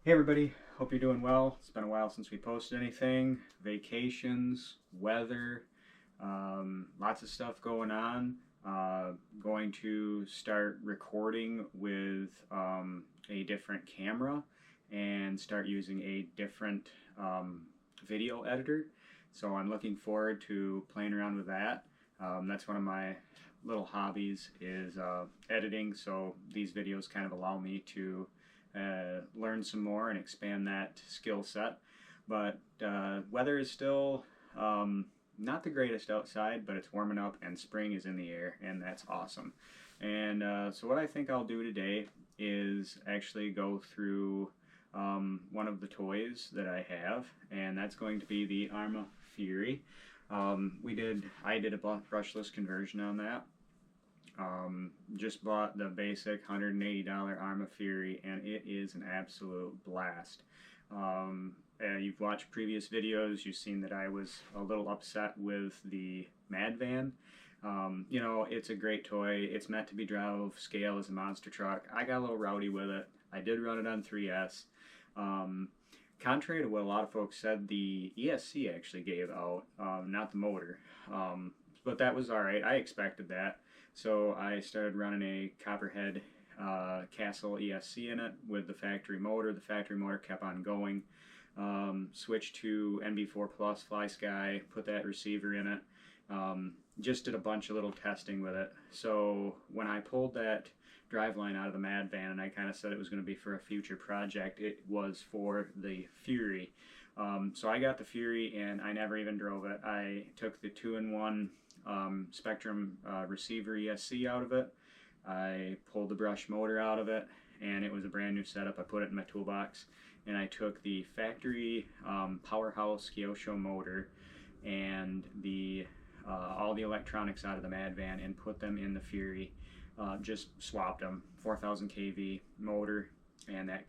Hey everybody, hope you're doing well. It's been a while since we posted anything. Vacations, weather, lots of stuff going on. Going to start recording with a different camera and start using a different video editor. So I'm looking forward to playing around with that. That's one of my little hobbies is editing, so these videos kind of allow me to learn some more and expand that skill set. But weather is still not the greatest outside, but it's warming up and spring is in the air, and that's awesome. And so what I think I'll do today is actually go through one of the toys that I have, and that's going to be the Aarma Fury. I did a brushless conversion on that. Just bought the basic $180 Aarma Fury, and it is an absolute blast. You've watched previous videos, you've seen that I was a little upset with the Mad Van. You know, it's a great toy. It's meant to be drove scale as a monster truck. I got a little rowdy with it. I did run it on 3S. Contrary to what a lot of folks said, the ESC actually gave out, not the motor. But that was alright. I expected that. So I started running a Copperhead Castle ESC in it with the factory motor. The factory motor kept on going. Switched to NB4 Plus Fly Sky, put that receiver in it. Just did a bunch of little testing with it. So when I pulled that driveline out of the Mad Van and I kind of said it was going to be for a future project, it was for the Fury. So I got the Fury and I never even drove it. I took the 2-in-1 Spectrum receiver ESC out of it. I pulled the brush motor out of it, and it was a brand new setup. I put it in my toolbox, and I took the factory Powerhouse Kyosho motor and all the electronics out of the Mad Van and put them in the Fury. Just swapped them, 4,000 kV motor and that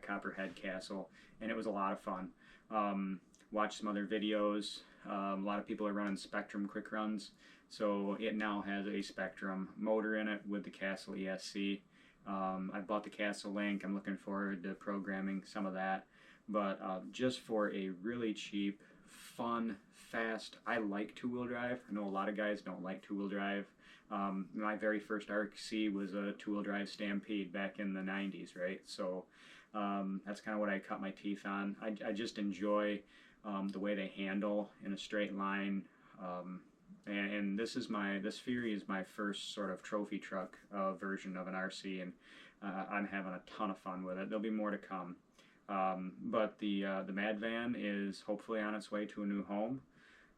Copperhead Castle, and it was a lot of fun. Watched some other videos. A lot of people are running Spectrum quick runs, so it now has a Spectrum motor in it with the Castle ESC. I bought the Castle Link. I'm looking forward to programming some of that. But just for a really cheap, fun, fast, I like two-wheel drive. I know a lot of guys don't like two-wheel drive. My very first RC was a two-wheel drive Stampede back in the 90s, right? So that's kind of what I cut my teeth on. I just enjoy the way they handle in a straight line, and this Fury is my first sort of trophy truck version of an RC, and I'm having a ton of fun with it. There'll be more to come, but the Mad Van is hopefully on its way to a new home.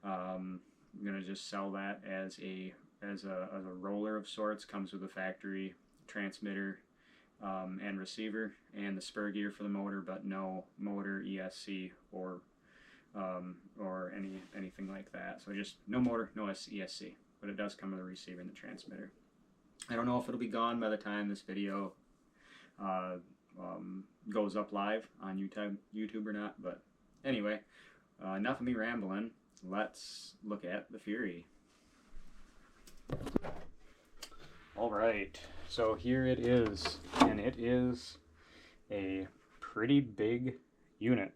I'm gonna just sell that as a roller of sorts. Comes with a factory transmitter and receiver and the spur gear for the motor, but no motor, ESC, or anything like that. So just no motor, no ESC, but it does come with a receiver and the transmitter. I don't know if it'll be gone by the time this video goes up live on YouTube or not, but anyway, enough of me rambling. Let's look at the Fury. Alright, so here it is, and it is a pretty big unit.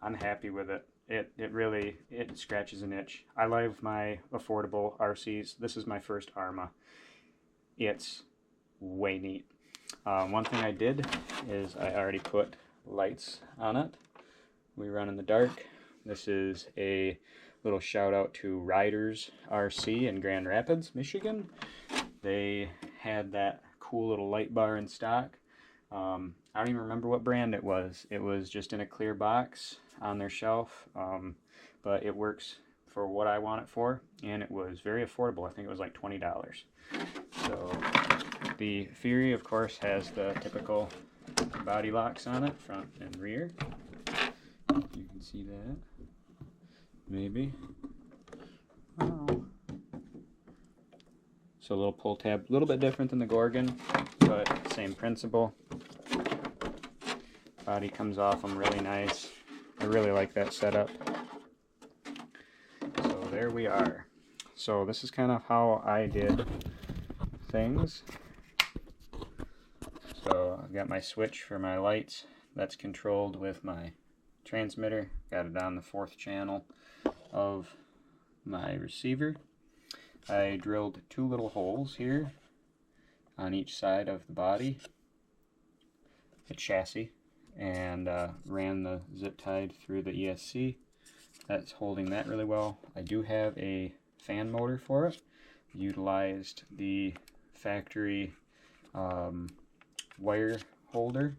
I'm happy with it. It really scratches an itch. I love my affordable RCs. This is my first Aarma. It's way neat. One thing I did is I already put lights on it. We run in the dark. This is a little shout out to Riders RC in Grand Rapids, Michigan. They had that cool little light bar in stock. I don't even remember what brand it was. It was just in a clear box on their shelf, but it works for what I want it for, and it was very affordable. I think it was like $20. So the Fury, of course, has the typical body locks on it, front and rear. You can see that, maybe. Oh. So a little pull tab, a little bit different than the Gorgon, but same principle. Body comes off them really nice. I really like that setup. So there we are. So this is kind of how I did things. So I've got my switch for my lights. that's controlled with my transmitter. Got it on the 4th channel of my receiver. I drilled 2 little holes here on each side of the body, the chassis, and ran the zip tied through the ESC. That's holding that really well. I do have a fan motor for it. Utilized the factory wire holder,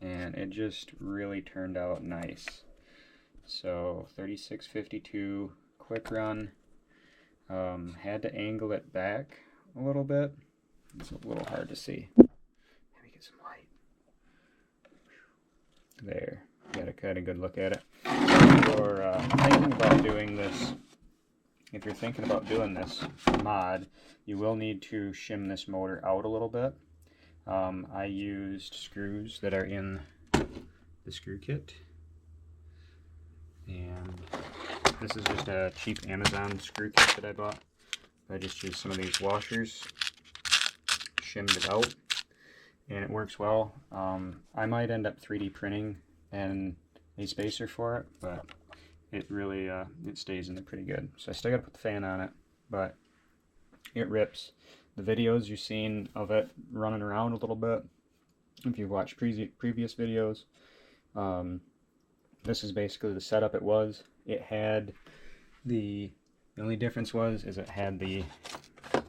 and it just really turned out nice. So 3652 quick run. Had to angle it back a little bit. It's a little hard to see. Let me get some light. There, got a kind of good look at it. If you're thinking about doing this, if you're thinking about doing this mod, you will need to shim this motor out a little bit. I used screws that are in the screw kit, and this is just a cheap Amazon screw kit that I bought. I just used some of these washers, shimmed it out, and it works well. I might end up 3D printing and a spacer for it, but it really it stays in there pretty good. So I still gotta put the fan on it, but it rips. The videos you've seen of it running around a little bit, if you've watched previous videos, this is basically the setup it was. It had the only difference is it had the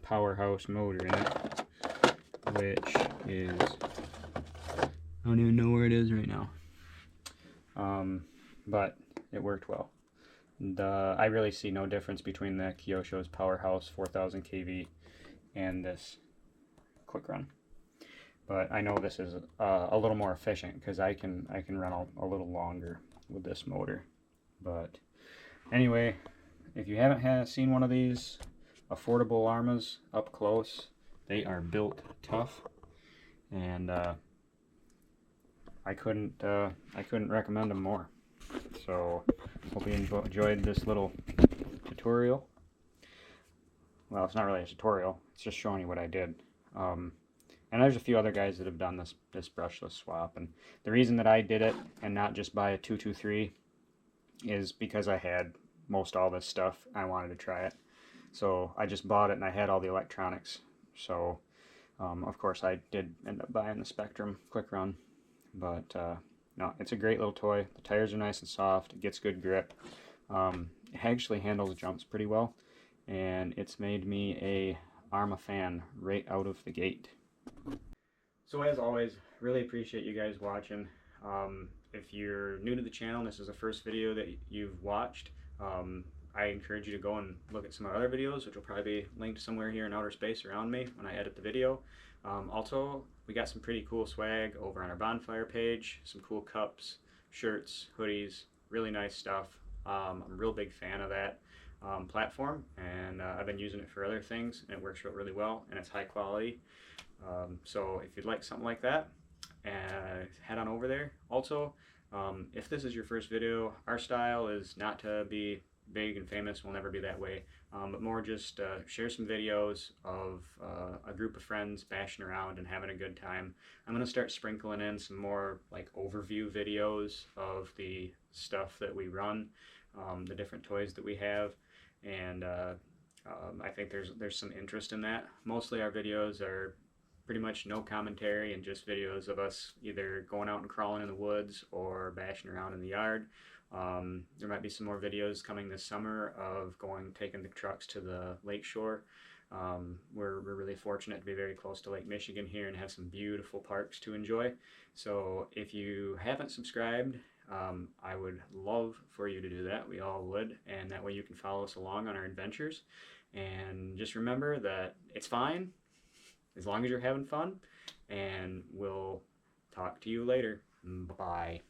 powerhouse motor in it, which is, I don't even know where it is right now, but it worked well. I really see no difference between the Kyosho's powerhouse 4000 kV and this quick run, but I know this is a little more efficient because I can run a little longer with this motor. But anyway, if you haven't seen one of these affordable Aarmas up close, they are built tough, and I couldn't recommend them more. So hope you enjoyed this little tutorial. Well, it's not really a tutorial, it's just showing you what I did. And there's a few other guys that have done this brushless swap, and the reason that I did it and not just buy a 223 is because I had most all this stuff. I wanted to try it, so I just bought it, and I had all the electronics. So of course I did end up buying the Spectrum quick run, but no, it's a great little toy. The tires are nice and soft, it gets good grip, it actually handles jumps pretty well, and it's made me a Aarma fan right out of the gate. So as always, really appreciate you guys watching. If you're new to the channel and this is the first video that you've watched, I encourage you to go and look at some of our other videos, which will probably be linked somewhere here in outer space around me when I edit the video. Also, we got some pretty cool swag over on our bonfire page, some cool cups, shirts, hoodies, really nice stuff. I'm a real big fan of that platform, and I've been using it for other things, and it works out really well, and it's high quality. So if you'd like something like that, head on over there. Also, if this is your first video, our style is not to be big and famous. We'll never be that way, but more just share some videos of a group of friends bashing around and having a good time. I'm going to start sprinkling in some more like overview videos of the stuff that we run, the different toys that we have, and I think there's some interest in that. Mostly our videos are pretty much no commentary and just videos of us either going out and crawling in the woods or bashing around in the yard. There might be some more videos coming this summer of taking the trucks to the lake shore. We're really fortunate to be very close to Lake Michigan here and have some beautiful parks to enjoy. So if you haven't subscribed, I would love for you to do that. We all would, and that way you can follow us along on our adventures. And just remember that it's fine as long as you're having fun, and we'll talk to you later. Bye.